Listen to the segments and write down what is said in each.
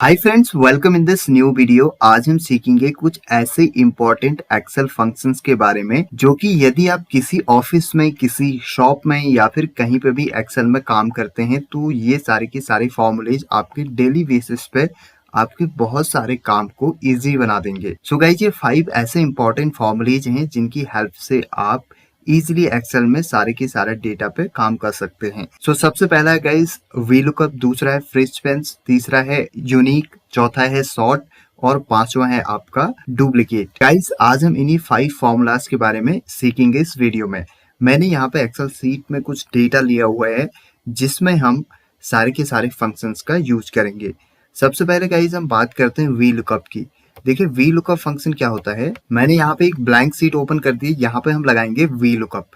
Hi friends, welcome in this new video. आज हम सीखेंगे कुछ ऐसे इंपॉर्टेंट एक्सेल फंक्शंस के बारे में जो कि यदि आप किसी ऑफिस में, किसी शॉप में या फिर कहीं पे भी एक्सेल में काम करते हैं तो ये सारे के सारे फॉर्मूलेज आपके डेली बेसिस पे आपके बहुत सारे काम को इजी बना देंगे। सो गाइस, ये 5 ऐसे इंपॉर्टेंट फॉर्मूलेज हैं जिनकी हेल्प से आप इजीली एक्सेल में सारे के सारे डेटा पे काम कर सकते हैं। सो सबसे पहला है गाइस वी लुकअप, दूसरा है फ्रिज पेंस, तीसरा है यूनिक, चौथा है सॉर्ट और पांचवा है आपका डुप्लीकेट। गाइस, आज हम इन्हीं 5 फॉर्मूलाज के बारे में सीखेंगे इस वीडियो में। मैंने यहाँ पे एक्सेल सीट में कुछ डेटा लिया हुआ है जिसमें हम सारे के सारे फंक्शंस का यूज करेंगे। सबसे पहले गाइस हम बात करते हैं वी लुकअप की। देखिए, वी लुकअप फंक्शन क्या होता है। मैंने यहाँ पे एक ब्लैंक सीट ओपन कर दी, यहाँ पे हम लगाएंगे वी लुकअप।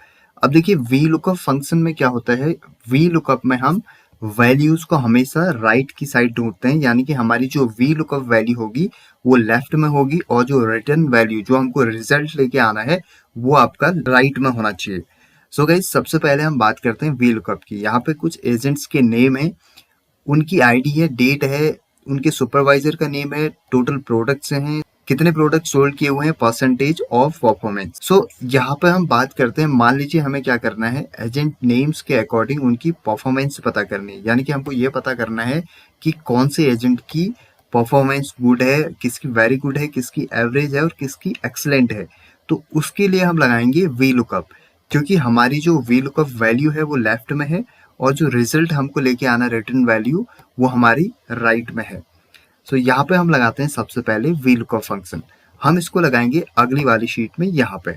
अब देखिए, वी लुकअप फंक्शन में क्या होता है, वी लुकअप में हम वैल्यूज को हमेशा राइट की साइड ढूंढते हैं, यानी कि हमारी जो वी लुकअप वैल्यू होगी वो लेफ्ट में होगी और जो रिटर्न वैल्यू जो हमको रिजल्ट लेके आना है वो आपका राइट में होना चाहिए। सो गाइस, सबसे पहले हम बात करते हैं वी लुकअप की। यहाँ पे कुछ एजेंट्स के नेम है, उनकी आईडी है, डेट है, उनके सुपरवाइजर का नेम है, टोटल प्रोडक्ट्स हैं, कितने प्रोडक्ट सोल्ड किए हुए हैं, परसेंटेज ऑफ परफॉर्मेंस। सो यहाँ पे हम बात करते हैं, मान लीजिए हमें क्या करना है, एजेंट नेम्स के अकॉर्डिंग उनकी परफॉर्मेंस पता करनी है। यानी कि हमको ये पता करना है कि कौन से एजेंट की परफॉर्मेंस गुड है, किसकी वेरी गुड है, किसकी एवरेज है और किसकी एक्सलेंट है। तो उसके लिए हम लगाएंगे वी लुकअप, क्योंकि हमारी जो वी लुकअप वैल्यू है वो लेफ्ट में है और जो रिजल्ट हमको लेके आना रिटर्न वैल्यू वो हमारी राइट में है। सो यहाँ पे हम लगाते हैं सबसे पहले वी लुकअप फंक्शन। हम इसको लगाएंगे अगली वाली शीट में। यहाँ पे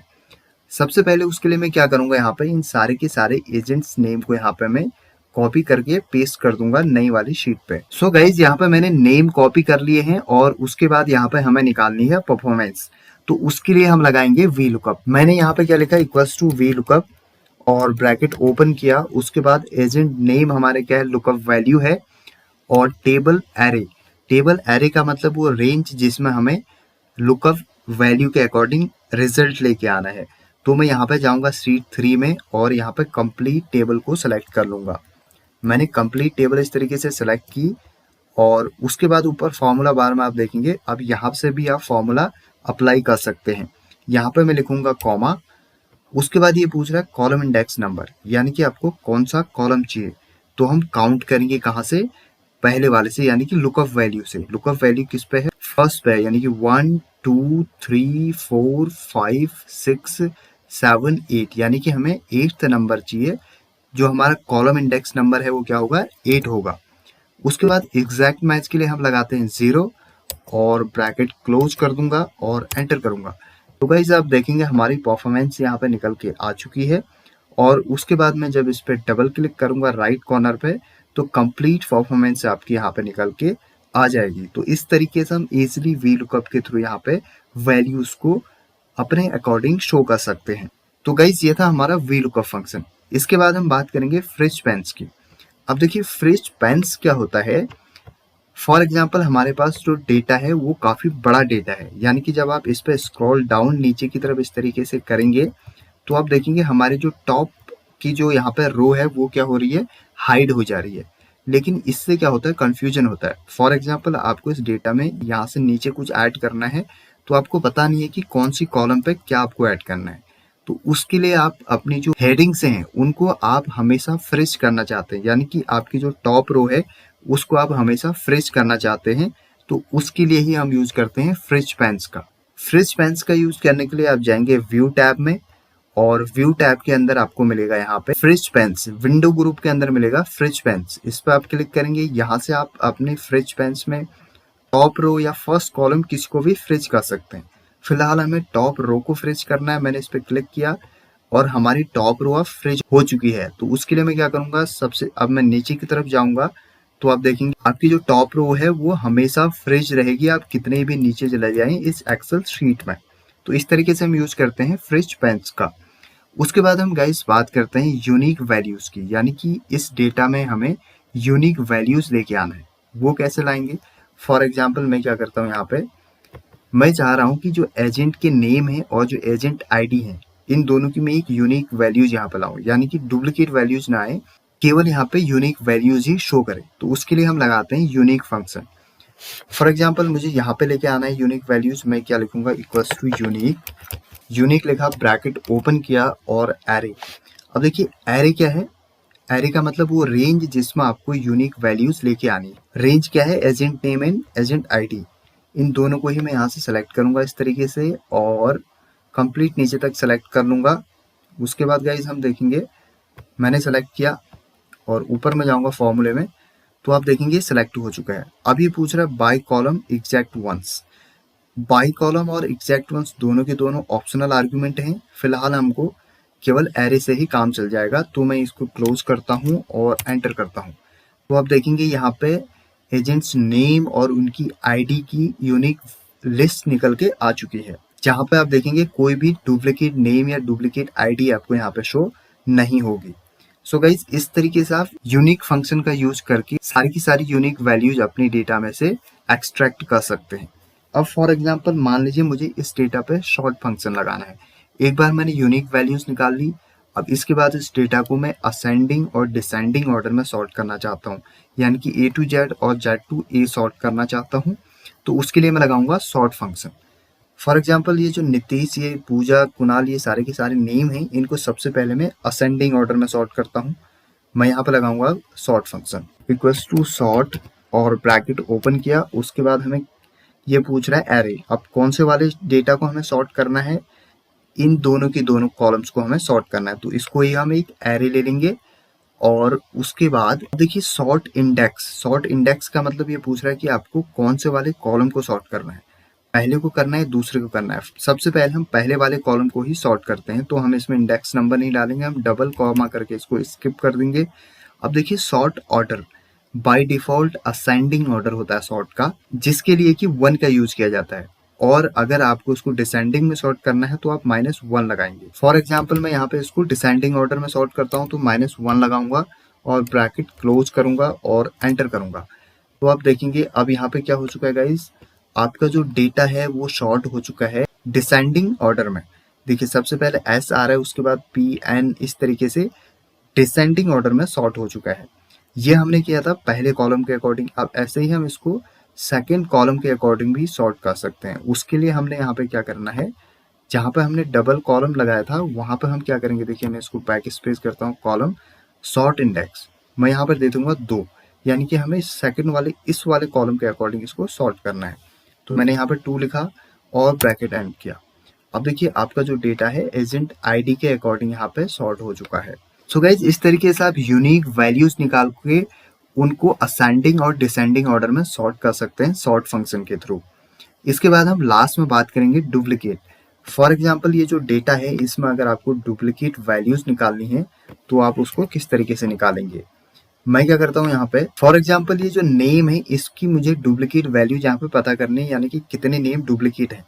सबसे पहले उसके लिए मैं क्या करूंगा, यहाँ पे इन सारे के सारे एजेंट्स नेम को यहाँ पे मैं कॉपी करके पेस्ट कर दूंगा नई वाली शीट पे। सो गाइज, यहाँ पे मैंने नेम कॉपी कर लिए हैं और उसके बाद यहाँ पे हमें निकालनी है परफॉर्मेंस। तो उसके लिए हम लगाएंगे वी लुकअप। मैंने यहाँ पे क्या लिखा, इक्वल्स टू वी लुकअप और ब्रैकेट ओपन किया। उसके बाद एजेंट नेम हमारे क्या है, लुकअप वैल्यू है, और टेबल एरे। टेबल एरे का मतलब वो रेंज जिसमें हमें लुकअप वैल्यू के अकॉर्डिंग रिजल्ट लेके आना है। तो मैं यहाँ पे जाऊंगा शीट 3 में और यहाँ पे कंप्लीट टेबल को सेलेक्ट कर लूंगा। मैंने कंप्लीट टेबल इस तरीके से सेलेक्ट की और उसके बाद ऊपर फॉर्मूला बार में आप देखेंगे, अब यहाँ से भी आप फॉर्मूला अप्लाई कर सकते हैं। यहाँ पे मैं लिखूंगा कॉमा, उसके बाद ये पूछ रहा है कॉलम इंडेक्स नंबर, यानी कि आपको कौन सा कॉलम चाहिए। तो हम काउंट करेंगे कहाँ से, पहले वाले से, यानी कि लुकअप वैल्यू से। लुकअप वैल्यू किस पे है, फर्स्ट पे है, यानी कि 1 2 3 4 5 6 7 8, यानी कि हमें 8th नंबर चाहिए। जो हमारा कॉलम इंडेक्स नंबर है वो क्या होगा, 8 होगा। उसके बाद एग्जैक्ट मैच के लिए हम लगाते हैं 0 और ब्रैकेट क्लोज कर दूंगा और एंटर करूंगा। तो गाइस, आप देखेंगे हमारी परफॉर्मेंस यहाँ पे निकल के आ चुकी है। और उसके बाद मैं जब इस पे डबल क्लिक करूंगा राइट कॉर्नर पे, तो कंप्लीट परफॉर्मेंस आपकी यहाँ पे निकल के आ जाएगी। तो इस तरीके से हम इजीली वी लुकअप के थ्रू यहाँ पे वैल्यूज को अपने अकॉर्डिंग शो कर सकते हैं। तो गाइस, ये था हमारा वी लुकअप फंक्शन। इसके बाद हम बात करेंगे फ्रिज पेंस की। अब देखिए, फ्रिज पेंस क्या होता है। फॉर एग्जाम्पल, हमारे पास जो डेटा है वो काफी बड़ा डेटा है, यानी कि जब आप इस पे स्क्रॉल डाउन नीचे की तरफ इस तरीके से करेंगे तो आप देखेंगे हमारी जो टॉप की जो यहाँ पे रो है वो क्या हो रही है, हाइड हो जा रही है। लेकिन इससे क्या होता है, कंफ्यूजन होता है। फॉर एग्जाम्पल, आपको इस डेटा में यहाँ से नीचे कुछ ऐड करना है तो आपको पता नहीं है कि कौन सी कॉलम पे क्या आपको ऐड करना है। तो उसके लिए आप अपनी जो हेडिंग्स हैं उनको आप हमेशा फ्रिज करना चाहते हैं, यानी कि आपकी जो टॉप रो है उसको आप हमेशा फ्रिज करना चाहते हैं। तो उसके लिए ही हम यूज करते हैं फ्रिज पेंस का। फ्रिज पेंस का यूज करने के लिए आप जाएंगे व्यू टैब में और व्यू टैब के अंदर आपको मिलेगा यहाँ पे फ्रिज पेंस। विंडो ग्रुप के अंदर मिलेगा फ्रिज पेंस, इस पर आप क्लिक करेंगे। यहाँ से आप अपने फ्रिज पेंस में टॉप रो या फर्स्ट कॉलम किसी को भी फ्रिज कर सकते हैं। फिलहाल हमें टॉप रो को फ्रिज करना है। मैंने इस पर क्लिक किया और हमारी टॉप रो अब फ्रिज हो चुकी है। तो उसके लिए मैं क्या करूंगा, सबसे अब मैं नीचे की तरफ जाऊंगा तो आप देखेंगे आपकी जो टॉप रो है वो हमेशा फ्रिज रहेगी, आप कितने भी नीचे चले जाएं इस एक्सेल शीट में। तो इस तरीके से हम यूज करते हैं फ्रिज पेंस का। उसके बाद हम गाइस बात करते हैं यूनिक वैल्यूज की, यानी कि इस डेटा में हमें यूनिक वैल्यूज लेके आना है। वो कैसे लाएंगे, फॉर एग्जाम्पल मैं क्या करता हूँ, यहाँ पे मैं चाह रहा हूँ कि जो एजेंट के नेम है और जो एजेंट आईडी है इन दोनों की मैं एक यूनिक वैल्यूज यहाँ पे लाऊं, यानी कि डुप्लीकेट वैल्यूज ना आए, केवल यहाँ पे यूनिक वैल्यूज ही शो करे। तो उसके लिए हम लगाते हैं यूनिक फंक्शन। फॉर एग्जाम्पल मुझे यहाँ पे लेके आना है यूनिक वैल्यूज, मैं क्या लिखूंगा, इक्वल्स टू यूनिक, यूनिक लिखा, ब्रैकेट ओपन किया और एरे। अब देखिए एरे क्या है, एरे का मतलब वो रेंज जिसमें आपको यूनिक वैल्यूज लेके आनी है। रेंज क्या है, agent name and agent ID, इन दोनों को ही मैं यहाँ से सेलेक्ट करूंगा इस तरीके से और कंप्लीट नीचे तक सेलेक्ट कर लूंगा। उसके बाद गाइज हम देखेंगे, मैंने सेलेक्ट किया और ऊपर में जाऊंगा फॉर्मूले में, तो आप देखेंगे सेलेक्ट हो चुका है। अब ये पूछ रहा है by column exact once. By column और एग्जैक्ट वंस दोनों के दोनों ऑप्शनल आर्ग्यूमेंट हैं। फिलहाल हमको केवल एरे से ही काम चल जाएगा, तो मैं इसको क्लोज करता हूँ और एंटर करता हूँ। तो आप देखेंगे यहाँ पे एजेंट्स नेम और उनकी आईडी की यूनिक लिस्ट निकल के आ चुकी है, जहाँ पे आप देखेंगे कोई भी डुप्लीकेट नेम या डुप्लीकेट आईडी आपको यहाँ पे शो नहीं होगी। सो गाइज इस तरीके से आप यूनिक फंक्शन का यूज करके सारी की सारी यूनिक वैल्यूज अपनी डेटा में से एक्सट्रैक्ट कर सकते हैं। अब फॉर एग्जांपल मान लीजिए मुझे इस डेटा पे शॉर्ट फंक्शन लगाना है। एक बार मैंने यूनिक वैल्यूज निकाल ली, अब इसके बाद इस डेटा को मैं असेंडिंग और डिसेंडिंग ऑर्डर में सॉर्ट करना चाहता हूँ, यानी कि ए टू जेड और जेड टू ए सॉर्ट करना चाहता हूँ। तो उसके लिए मैं लगाऊंगा सॉर्ट फंक्शन। फॉर एग्जाम्पल ये जो नीतीश, ये पूजा, कुणाल, ये सारे के सारे नेम हैं, इनको सबसे पहले मैं असेंडिंग ऑर्डर में सॉर्ट करता हूँ। मैं यहाँ पे लगाऊंगा sort function equals to sort और ब्रैकेट ओपन किया। उसके बाद हमें ये पूछ रहा है एरे। अब कौन से वाले डेटा को हमें सॉर्ट करना है, इन दोनों की दोनों कॉलम्स को हमें सॉर्ट करना है, तो इसको ही हम एक एरे ले लेंगे। और उसके बाद देखिए सॉर्ट इंडेक्स, सॉर्ट इंडेक्स का मतलब ये पूछ रहा है कि आपको कौन से वाले कॉलम को सॉर्ट करना है, पहले को करना है दूसरे को करना है। सबसे पहले हम पहले वाले कॉलम को ही सॉर्ट करते हैं, तो हम इसमें इंडेक्स नंबर नहीं डालेंगे, हम डबल कॉमा करके इसको स्किप कर देंगे। अब देखिए sort order by default ascending order होता है सॉर्ट का, जिसके लिए कि 1 का यूज किया जाता है, और अगर आपको इसको डिसेंडिंग में सॉर्ट करना है तो आप -1 लगाएंगे। फॉर एग्जाम्पल मैं यहाँ पे इसको डिसेंडिंग ऑर्डर में सॉर्ट करता हूँ, तो -1 लगाऊंगा और ब्रैकेट क्लोज करूंगा और एंटर करूंगा। तो आप देखेंगे अब यहाँ पे क्या हो चुका है गाइज, आपका जो डेटा है वो शॉर्ट हो चुका है डिसेंडिंग ऑर्डर में। देखिए सबसे पहले एस आ रहा है, उसके बाद पी एन, इस तरीके से डिसेंडिंग ऑर्डर में सॉर्ट हो चुका है। ये हमने किया था पहले कॉलम के अकॉर्डिंग। अब ऐसे ही हम इसको सेकेंड कॉलम के अकॉर्डिंग भी सॉर्ट कर सकते हैं। उसके लिए हमने यहाँ पे क्या करना है, जहाँ पे हमने डबल कॉलम लगाया था वहां पे हम क्या करेंगे, देखिए मैं इसको बैक स्पेस करता हूँ, कॉलम सॉर्ट इंडेक्स मैं यहाँ पर दे दूंगा 2, यानी कि हमें सेकंड वाले इस वाले कॉलम के अकॉर्डिंग इसको सॉर्ट करना है। तो मैंने यहाँ पर 2 लिखा और ब्रैकेट एंड किया। अब देखिए आपका जो डेटा है एजेंट आईडी के अकॉर्डिंग यहाँ पे सॉर्ट हो चुका है। सो गाइज इस तरीके से आप यूनिक वैल्यूज निकाल के उनको असेंडिंग और डिसेंडिंग ऑर्डर में सॉर्ट कर सकते हैं सॉर्ट फंक्शन के थ्रू। इसके बाद हम लास्ट में बात करेंगे डुप्लीकेट। फॉर एग्जाम्पल ये जो डेटा है इसमें अगर आपको डुप्लीकेट वैल्यूज निकालनी है तो आप उसको किस तरीके से निकालेंगे। मैं क्या करता हूँ यहाँ पे, फॉर एग्जाम्पल ये जो नेम है इसकी मुझे डुप्लीकेट वैल्यू यहाँ पे पता करनी है, यानी कि कितने नेम डुप्लीकेट है।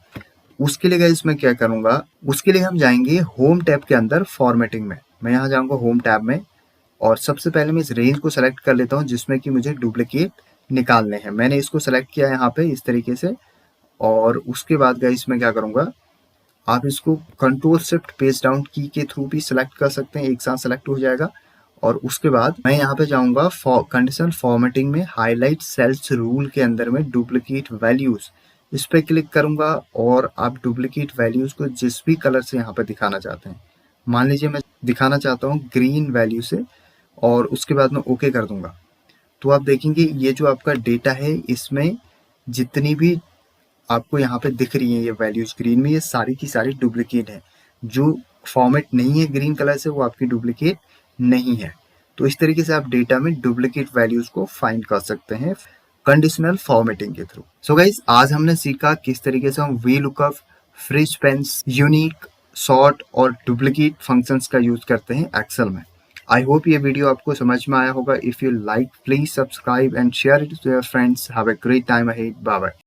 उसके लिए गाइस मैं क्या करूंगा, उसके लिए हम जाएंगे होम टैब के अंदर फॉर्मेटिंग में। मैं यहाँ जाऊंगा होम टैब में और सबसे पहले मैं इस रेंज को सेलेक्ट कर लेता हूँ जिसमें कि मुझे डुप्लीकेट निकालने हैं। मैंने इसको सेलेक्ट किया यहाँ पे इस तरीके से, और उसके बाद गाइस मैं क्या करूंगा, आप इसको कंट्रोल शिफ्ट पेज डाउन की के थ्रू भी सिलेक्ट कर सकते हैं, एक साथ सेलेक्ट हो जाएगा। और उसके बाद मैं यहाँ पे जाऊंगा कंडीशनल फॉर्मेटिंग में हाईलाइट सेल्स रूल के अंदर में डुप्लीकेट वैल्यूज, इस पे क्लिक करूंगा और आप डुप्लीकेट वैल्यूज को जिस भी कलर से यहाँ पे दिखाना चाहते हैं, मान लीजिए मैं दिखाना चाहता हूँ ग्रीन वैल्यू से, और उसके बाद मैं ओके कर दूंगा। तो आप देखेंगे ये जो आपका डेटा है इसमें जितनी भी आपको यहाँ पे दिख रही है ये वैल्यूज ग्रीन में, ये सारी की सारी डुप्लीकेट है। जो फॉर्मेट नहीं है ग्रीन कलर से वो आपकी डुप्लीकेट नहीं है। तो इस तरीके से आप डेटा में डुप्लीकेट वैल्यूज को फाइंड कर सकते हैं कंडीशनल फॉर्मेटिंग के थ्रू। सो गाइज आज हमने सीखा किस तरीके से हम V lookup, freeze panes, unique, sort और डुप्लीकेट फंक्शंस का यूज करते हैं एक्सेल में। आई होप ये वीडियो आपको समझ में आया होगा। If you like please subscribe and share it to your friends. Have a great time ahead. Bye bye.